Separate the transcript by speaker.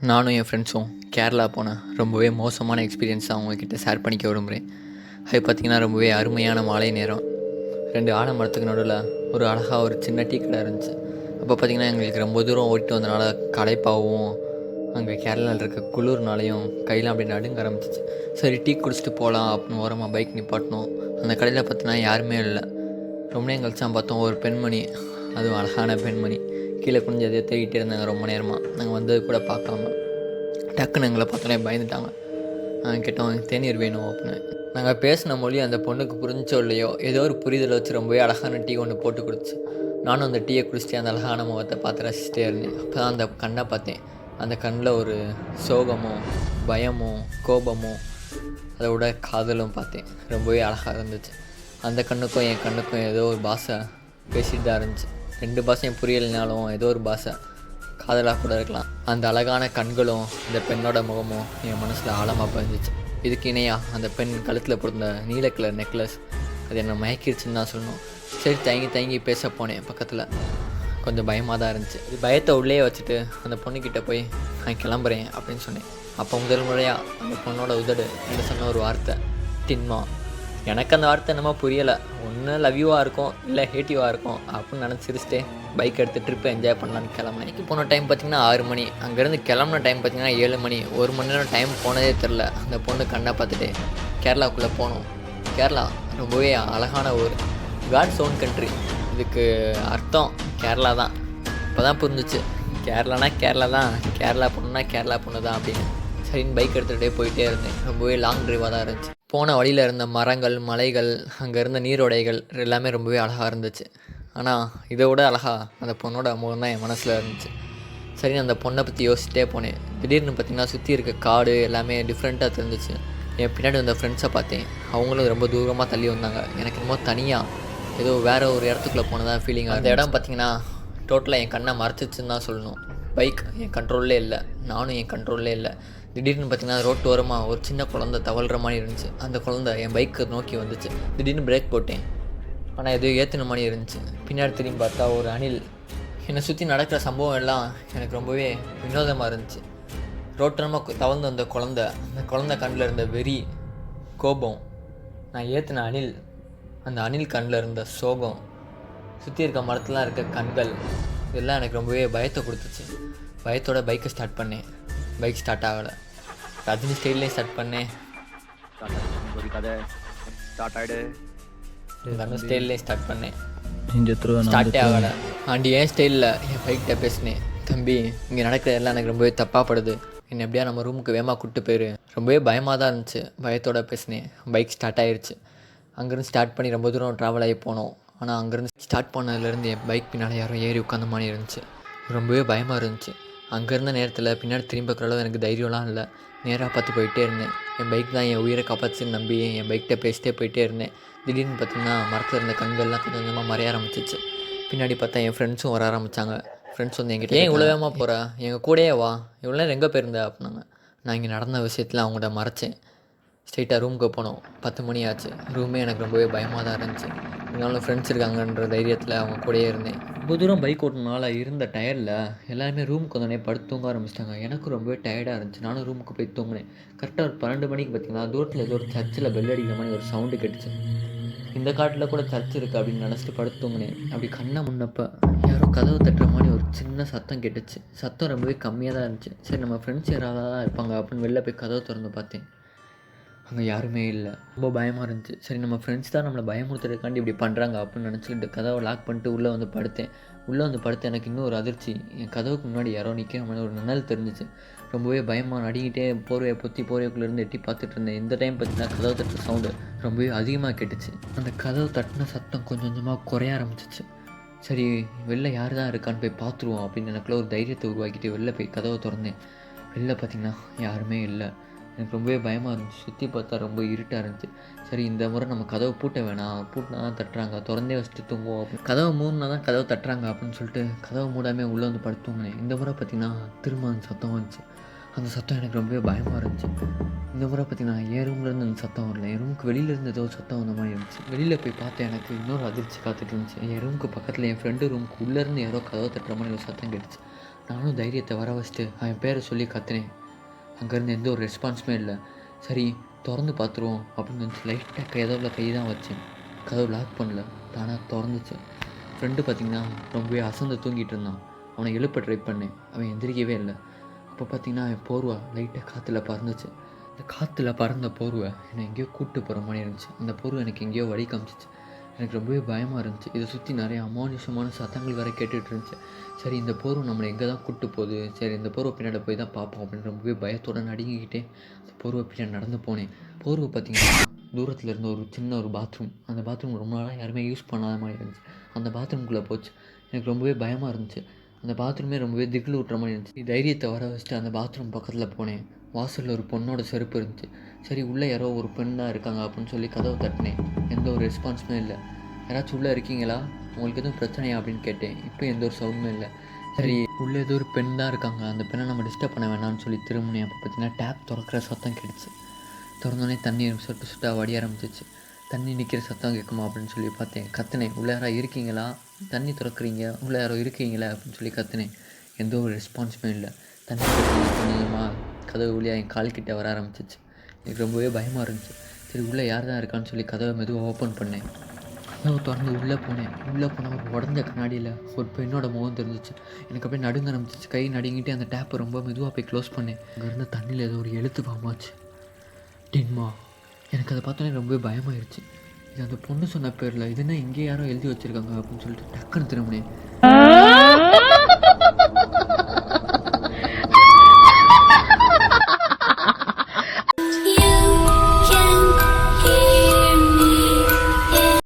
Speaker 1: நானும் என் ஃப்ரெண்ட்ஸும் கேரளா போனேன். ரொம்பவே மோசமான எக்ஸ்பீரியன்ஸ் தான் உங்ககிட்ட ஷேர் பண்ணிக்க விரும்புகிறேன். அது பார்த்திங்கன்னா ரொம்பவே அருமையான மாலை நேரம். 2 ஆலமரத்துக்கு நடுவில் ஒரு அழகாக ஒரு சின்ன டீ கடை இருந்துச்சு. அப்போ பார்த்திங்கன்னா எங்களுக்கு ரொம்ப தூரம் ஓடிட்டு வந்தனால களைப்பாகவும் அங்கே கேரளாவில் இருக்க குளிர்னாலையும் கையெல்லாம் அப்படி நடுங்க ஆரம்பிச்சிச்சு. சரி டீ குடிச்சிட்டு போகலாம் அப்படின்னு ஓரமாக பைக் நிப்பாட்டினோம். அந்த கடையில் பார்த்திங்கன்னா யாருமே இல்லை. ரொம்ப நேரம் கழிச்சா பார்த்தோம் ஒரு பெண்மணி, அதுவும் அழகான பெண்மணி கீழே குனிஞ்சு எதையோ தேடிட்டே இருந்தாங்க ரொம்ப நேரமாக. நாங்கள் வந்தது கூட பார்க்காம டக்குன்னு எங்களை பார்த்தோன்னே பயந்துட்டாங்க. கேட்டோம் தேநீர் வேணும் அப்படின்னு. நாங்கள் பேசின மொழி அந்த பொண்ணுக்கு புரிஞ்சோ இல்லையோ ஏதோ ஒரு புரிதலை வச்சு ரொம்பவே அழகான டீ ஒன்று போட்டு கொடுத்துச்சு. நானும் அந்த டீயை குடிச்சிட்டு அந்த அழகான முகத்தை பார்த்து ரசிச்சிட்டே இருந்தேன். அப்போ தான் அந்த கண்ணை பார்த்தேன். அந்த கண்ணில் ஒரு சோகமும் பயமும் கோபமும் அதோட காதலும் பார்த்தேன். ரொம்பவே அழகாக இருந்துச்சு. அந்த கண்ணுக்கும் என் கண்ணுக்கும் ஏதோ ஒரு பாஷை பேசிட்டு தான் இருந்துச்சு. 2 பாஷையும் புரியலைனாலும் ஏதோ ஒரு பாஷை காதலாக கூட இருக்கலாம். அந்த அழகான கண்களும் இந்த பெண்ணோட முகமும் என் மனசில் ஆழமாக பதிஞ்சிச்சு. இதுக்கு இணையாக அந்த பெண் கழுத்தில் போட்டிருந்த நீல கலர் நெக்லஸ் அது என்னை மயக்கிடுச்சுன்னு தான் சொல்லணும். சரி தயங்கி பேச போனேன். பக்கத்தில் கொஞ்சம் பயமாக தான் இருந்துச்சு. இது பயத்தை உள்ளே வச்சுட்டு அந்த பொண்ணுக்கிட்ட போய் நான் கிளம்புறேன் அப்படின்னு சொன்னேன். அப்போ முதல் முறையாக அந்த பொண்ணோட உதடு என்ன சொன்ன ஒரு வார்த்தை டின்மா. எனக்கு அந்த வார்த்தை என்னமோ புரியலை. ஒன்று லவ்யூவாக இருக்கும் இல்லை ஹேட்டிவாக இருக்கும் அப்படின்னு நினச்சி சிரிச்சிட்டே பைக் எடுத்து ட்ரிப்பை என்ஜாய் பண்ணலான்னு கிளம்புனேன். எனக்கு போன டைம் பார்த்திங்கன்னா 6 மணி. அங்கேருந்து கிளம்புன டைம் பார்த்திங்கன்னா 7 மணி. 1 மணி நேரம் டைம் போனதே தெரில. அந்த பொண்ணு கண்ணை பார்த்துட்டு கேரளாவுக்குள்ளே போனோம். கேரளா ரொம்பவே அழகான ஊர். God's own country. இதுக்கு அர்த்தம் கேரளா தான். இப்போ தான் புரிஞ்சிச்சு. கேரளானா கேரளா தான், கேரளா பொண்ணுனா கேரளா பொண்ணு தான் அப்படின்னு. சரின்னு பைக் எடுத்துகிட்டே போயிட்டே இருந்தேன். ரொம்பவே லாங் ட்ரைவாக தான் இருந்துச்சு. போன வழியில் இருந்த மரங்கள், மலைகள், அங்கே இருந்த நீரோடைகள் எல்லாமே ரொம்பவே அழகாக இருந்துச்சு. ஆனால் இதை விட அழகாக அந்த பொண்ணோட முகம் தான் என் மனசில் இருந்துச்சு. சரி அந்த பொண்ணை பற்றி யோசிச்சிட்டே போனேன். திடீர்னு பார்த்திங்கன்னா சுற்றி இருக்க காடு எல்லாமே டிஃப்ரெண்ட்டாக தெரிஞ்சிச்சு. என் பின்னாடி வந்த ஃப்ரெண்ட்ஸை பார்த்தேன். அவங்களும் ரொம்ப தூரமாக தள்ளி வந்தாங்க. எனக்கு என்னமோ தனியாக ஏதோ வேறு ஒரு இடத்துக்குள்ளே போனதான் ஃபீலிங். அந்த இடம் பார்த்திங்கன்னா டோட்டலாக என் கண்ணை மறைச்சிச்சுன்னு தான் சொல்லணும். பைக் என் கண்ட்ரோல்லே இல்லை, நானும் என் கண்ட்ரோல்லே இல்லை. திடீர்னு பார்த்திங்கன்னா ரோட்டு ஓரமாக ஒரு சின்ன குழந்தை தவழ்கிற மாதிரி இருந்துச்சு. அந்த குழந்தை என் பைக்கை நோக்கி வந்துச்சு. திடீர்னு பிரேக் போட்டேன். ஆனால் எதுவும் ஏற்றின மாதிரி இருந்துச்சு. பின்னாடி திரும்பி பார்த்தா ஒரு அணில். என்னை சுற்றி நடக்கிற சம்பவம் எல்லாம் எனக்கு ரொம்பவே வினோதமாக இருந்துச்சு. ரோட்டமாக தவழ்ந்து வந்த அந்த குழந்தை கண்ணில் இருந்த வெறி, கோபம், நான் ஏற்றின அணில், அந்த அணில் கண்ணில் இருந்த சோகம், சுற்றி இருக்க மரத்துலாம் இருக்க கண்கள், இதெல்லாம் எனக்கு ரொம்பவே பயத்தை கொடுத்துச்சு. பயத்தோட பைக்கை ஸ்டார்ட் பண்ணேன். பைக் ஸ்டார்ட் ஆகலை. ரஜினி ஸ்டைல்லே ஸ்டார்ட் பண்ணேன். தனு ஸ்டைல்லே ஸ்டார்ட் பண்ணேன். ஸ்டார்ட்டே ஆகலை. ஆண்டி ஏன் ஸ்டைலில் என் பைக்கிட்ட பேசினேன். தம்பி இங்கே நடக்கிறதெல்லாம் எனக்கு ரொம்பவே தப்பாகப்படுது, என்னை எப்படியா நம்ம ரூமுக்கு வேகமாக கூப்பிட்டு போயிரு. ரொம்பவே பயமாக தான் இருந்துச்சு. பயத்தோட பேசினேன். பைக் ஸ்டார்ட் ஆகிடுச்சு. அங்கேருந்து ஸ்டார்ட் பண்ணி ரொம்ப தூரம் ட்ராவல் ஆகி போனோம். ஆனால் அங்கேருந்து ஸ்டார்ட் பண்ணதுலேருந்து என் பைக் பின்னால் யாரும் ஏறி உட்காந்த மாதிரி இருந்துச்சு. ரொம்பவே பயமாக இருந்துச்சு. அங்கே இருந்த நேரத்தில் பின்னாடி திரும்பி பார்க்குற அளவு எனக்கு தைரியம்லாம் இல்லை. நேராக பார்த்து போயிட்டே இருந்தேன். என் பைக் தான் என் உயிரை காப்பாற்றுன்னு நம்பி என் பைக்கிட்ட பேசிட்டே போயிட்டே இருந்தேன். திடீர்னு பார்த்திங்கன்னா மரத்தில் இருந்த கண்கள்லாம் கொஞ்சம் கொஞ்சமாக மறைய ஆரம்பிச்சிச்சு. பின்னாடி பார்த்தா என் ஃப்ரெண்ட்ஸும் வர ஆரம்பித்தாங்க. ஃப்ரெண்ட்ஸ் வந்து என்கிட்ட ஏன் இவ்வளோ வேகமாக போகிற, எங்கள் கூடயே வா, இவ்வளோ நேரம் எங்கே போயிருந்த அப்படின்னாங்க. நான் இங்கே நடந்த விஷயத்தில் அவங்கள்ட்ட மறைச்சேன். ஸ்ட்ரெயிட்டாக ரூமுக்கு போனோம். 10 மணி ஆச்சு. ரூமே எனக்கு ரொம்பவே பயமாக தான் இருந்துச்சு. இருந்தாலும் ஃப்ரெண்ட்ஸ் இருக்காங்கன்ற தைரியத்தில் அவங்க கூடயே இருந்தேன். ரொம்ப தூரம் பைக் ஓட்டினால இருந்த டயர்டில் எல்லாருமே ரூமுக்கு வந்தோடனே படுத்து தூங்க ஆரம்பிச்சிட்டாங்க. எனக்கும் ரொம்பவே டயர்டாக இருந்துச்சு. நானும் ரூமுக்கு போய் தூங்கினேன். கரெக்டாக ஒரு 12 மணிக்கு பார்த்திங்கன்னா தூரத்தில் ஏதோ ஒரு சர்ச்சில் பெல் அடிக்கிற மாதிரி ஒரு சவுண்டு கேட்டுச்சு. இந்த காட்டில் கூட சர்ச் இருக்குது அப்படின்னு நினச்சிட்டு படுத்து தூங்கினேன். அப்படி கண்ணை முன்னப்போ யாரோ கதவு தட்டுற மாதிரி ஒரு சின்ன சத்தம் கேட்டுச்சு. சத்தம் ரொம்பவே கம்மியாக தான் இருந்துச்சு. சரி நம்ம ஃப்ரெண்ட்ஸ் யாராவது தான் இருப்பாங்க அப்படின்னு வெளில போய் கதவை திறந்து பார்த்தேன். அங்கே யாருமே இல்லை. ரொம்ப பயமாக இருந்துச்சு. சரி நம்ம ஃப்ரெண்ட்ஸ் தான் நம்மளை பயமுறுத்துறதுக்காண்டி இப்படி பண்ணுறாங்க அப்படின்னு நினச்சிக்கிட்டு கதவை லாக் பண்ணிட்டு உள்ளே வந்து படுத்தேன். உள்ளே வந்து படுத்து எனக்கு இன்னும் ஒரு அதிர்ச்சி. என் கதவுக்கு முன்னாடி யாரோ நிற்கிற மாதிரி ஒரு நிழல் தெரிஞ்சிச்சு. ரொம்பவே பயமாக நடிக்கிட்டே போர்வையை பொத்தி போர்வைக்குள்ளேருந்து எட்டி பார்த்துட்டு இருந்தேன். இந்த டைம் பார்த்தீங்கன்னா கதவு தட்டுற சவுண்டு ரொம்பவே அதிகமாக கேட்டுச்சு. அந்த கதவு தட்டின சத்தம் கொஞ்சம் கொஞ்சமாக குறைய ஆரம்பிச்சிச்சு. சரி வெளில யார் தான் இருக்கான்னு போய் பார்த்துருவோம் அப்படின்னு எனக்குள்ள ஒரு தைரியத்தை உருவாக்கிட்டு வெளில போய் கதவை திறந்தேன். வெளில பார்த்திங்கன்னா யாருமே இல்லை. எனக்கு ரொம்பவே பயமாக இருந்துச்சு. சுற்றி பார்த்தா ரொம்ப இருட்டாக இருந்துச்சு. சரி இந்த முறை நம்ம கதவை பூட்ட வேணாம், பூட்டினா தான் தட்டுறாங்க, திறந்தே வச்சுட்டு தூங்குவோம் அப்படின்னு. கதவை மூடினா தான் கதவை தட்டுறாங்க அப்படின்னு சொல்லிட்டு கதவை மூடாமல் உள்ளே வந்து படுத்து தூங்கினேன். இந்த முறை பார்த்திங்கன்னா திரும்ப அந்த சத்தம் வந்துச்சு. அந்த சத்தம் எனக்கு ரொம்பவே பயமாக இருந்துச்சு. இந்த முறை பார்த்திங்கன்னா என் ரூம்லேருந்து அந்த சத்தம் வரல. என் ரூமுக்கு வெளியிலேருந்து ஏதோ சத்தம் வந்த மாதிரி இருந்துச்சு. வெளியில் போய் பார்த்தேன். எனக்கு இன்னொரு அதிர்ச்சி காத்துட்டு இருந்துச்சு. என் ரூமுக்கு பக்கத்தில் என் ஃப்ரெண்டு ரூமுக்கு உள்ளேருந்து யாரோ கதவை தட்டுற மாதிரி ஒரு சத்தம் கேட்டுச்சு. நானும் தைரியத்தை வர வச்சுட்டு அவன் பேரை சொல்லி கத்துனேன். அங்கேருந்து எந்த ஒரு ரெஸ்பான்ஸுமே இல்லை. சரி திறந்து பார்த்துருவோம் அப்படின்னு நினச்சி லைட்டாக கதவில் கை தான் வச்சேன். கதவு லாக் பண்ணல, தானாக திறந்துச்சு. ஃப்ரெண்டு பார்த்திங்கன்னா ரொம்பவே அசந்து தூங்கிட்டு இருந்தான். அவனை எழுப்ப ட்ரை பண்ணேன், அவன் எந்திரிக்கவே இல்லை. அப்போ பார்த்திங்கன்னா அவன் போர்வை லைட்டாக காற்றுல பறந்துச்சு. அந்த காற்றுல பறந்த போர்வை என்னை எங்கேயோ கூப்பிட்டு போகிற மாதிரி இருந்துச்சு. அந்த போர்வை எனக்கு எங்கேயோ வழி காமிச்சிச்சு. எனக்கு ரொம்பவே பயமாக இருந்துச்சு. இதை சுற்றி நிறைய அமானுஷமான சத்தங்கள் வேறு கேட்டுகிட்டு இருந்துச்சு. சரி இந்த போர்வை நம்மளை எங்கே தான் கூப்பிட்டு போகுது, சரி இந்த போர்வை பின்னாடி போய் தான் பார்ப்போம் அப்படின்னு ரொம்பவே பயத்தோடு நடுங்கிக்கிட்டே அந்த போர்வை பின்னாடி நடந்து போனேன். போர்வை பார்த்திங்கன்னா தூரத்தில் இருந்த ஒரு சின்ன ஒரு பாத்ரூம். அந்த பாத்ரூம் ரொம்ப நாளாக யாருமே யூஸ் பண்ணாத மாதிரி இருந்துச்சு. அந்த பாத்ரூம்குள்ளே போச்சு. எனக்கு ரொம்பவே பயமாக இருந்துச்சு. அந்த பாத்ரூமே ரொம்பவே திகில் ஊட்டுற மாதிரி இருந்துச்சு. தைரியத்தை வர வச்சுட்டு அந்த பாத்ரூம் பக்கத்தில் போனேன். வாசலில் ஒரு பொண்ணோட செருப்பு இருந்துச்சு. சரி உள்ளே யாரோ ஒரு பெண் தான் இருக்காங்க அப்படின்னு சொல்லி கதவை தட்டினேன். எந்த ஒரு ரெஸ்பான்ஸுமே இல்லை. யாராச்சும் உள்ளே இருக்கீங்களா, உங்களுக்கு எதுவும் பிரச்சனையா அப்படின்னு கேட்டேன். இப்போ எந்த ஒரு சவுண்டுமே இல்லை. சரி உள்ளே ஏதோ ஒரு பெண் தான் இருக்காங்க, அந்த பெண்ணை நம்ம டிஸ்டர்ப் பண்ண வேணாம்னு சொல்லி திரும்பினேன். அப்போ பார்த்தீங்கன்னா டேப் திறக்கிற சத்தம் கேட்டுச்சு. திறந்தோடனே தண்ணி சொட்டு சொட்டாக வடிய ஆரம்பிச்சிச்சு. தண்ணி நிற்கிற சத்தம் கேட்குமா அப்படின்னு சொல்லி பார்த்தேன். கத்துனேன், உள்ளே யாரோ இருக்கீங்களா, தண்ணி திறக்கிறீங்க, உள்ளே யாரோ இருக்கீங்களா அப்படின்னு சொல்லி கத்துனேன். எந்த ஒரு ரெஸ்பான்ஸுமே இல்லை. தண்ணி கொஞ்சமாக கதவு வழியாக என் கால்கிட்ட வர ஆரம்பிச்சிச்சு. எனக்கு ரொம்பவே பயமாக இருந்துச்சு. சரி உள்ளே யார் தான் இருக்கான்னு சொல்லி கதவை மெதுவாக ஓப்பன் பண்ணேன். கதவை திறந்து உள்ளே போனேன். உள்ளே போனால் ஒரு உடஞ்ச கண்ணாடியில் ஒரு பெண்ணோட முகம் தெரிஞ்சிச்சு. எனக்கு அப்படியே நடுங்க ஆரம்பிச்சிச்சு. கை நடுங்கிட்டு அந்த டேப்பை ரொம்ப மெதுவாக போய் க்ளோஸ் பண்ணேன். அங்கேருந்து தண்ணியில் ஏதோ ஒரு எழுத்து பாமாச்சு, டின்மா. எனக்கு அதை பார்த்தோன்னே ரொம்பவே பயமாயிருச்சு. இது அந்த பொண்ணு சொன்ன பேரில், இதுன்னா இங்கே யாரோ எழுதி வச்சுருக்காங்க அப்படின்னு சொல்லிட்டு டக்குன்னு திரும்பினேன்.